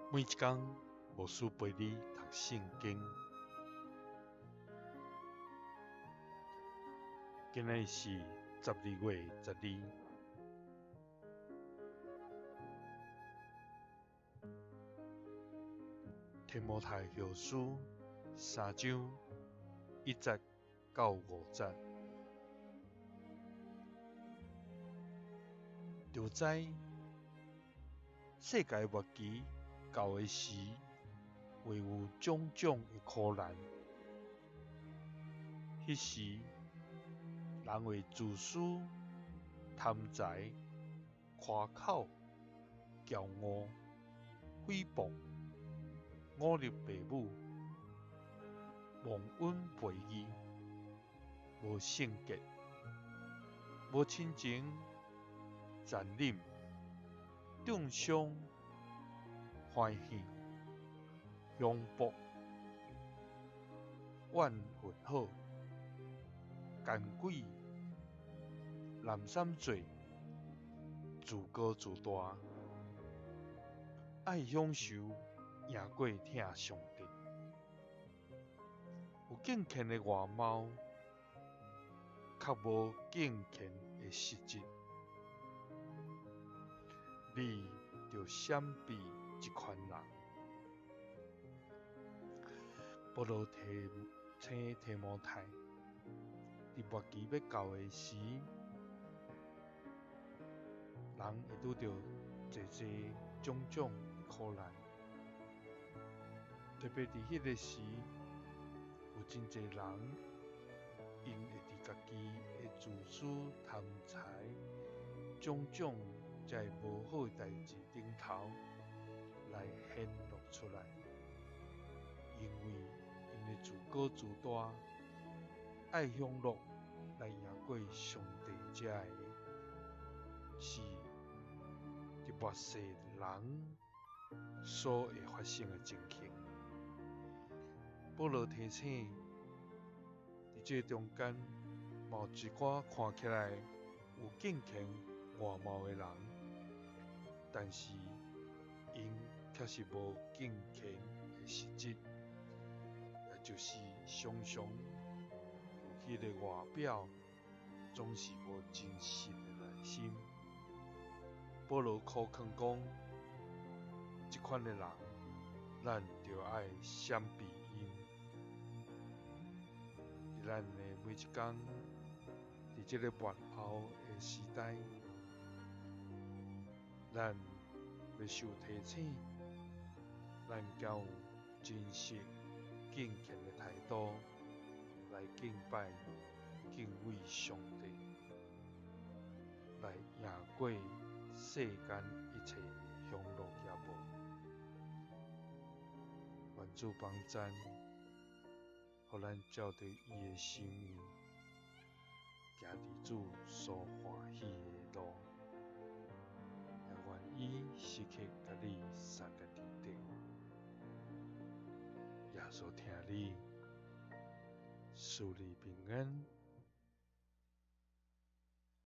每一天，牧师陪你读圣经。今日是12月12日。提摩太后书3章1节到5节。就知世界末期到的时，会有种种的苦难。迄时，人会自私、贪财、夸口、骄傲、诽谤、忤逆父母、忘恩背义、无圣洁、无亲情、残忍、中伤、欢喜、凶暴、怨恨好、奸诡、懒散罪、自高自大、爱享受赢过疼上帝。有敬虔的外貌，却无敬虔的实质。你就闪避这款人。保罗请提摩太，伫末期要到的时，人会拄到侪种种苦难。特别伫迄个时，有真侪人因会伫家己的自私、贪财、种种在无好的代志顶头来显露出来，因为因的自高自大、爱享乐来赢过上帝遮的，是伫末世人所会发生的情形。保罗提醒，伫这中间，嘛有一寡看起来有敬虔外貌的人，但是因却是无敬虔的实质，也就是常常有迄个外表，总是无真实的内心。保罗苦劝讲，这款的人，咱就要闪避因。伫咱的每一天，伫这个末后的时代，咱要受提醒，咱要有真实敬虔的态度来敬拜、敬畏上帝，来赢过世间一切享乐也无。愿主帮咱，互咱照着伊的心意，行伫主所欢喜的路，也愿意时刻甲你相共伫顶。耶稣听你，赐你平安。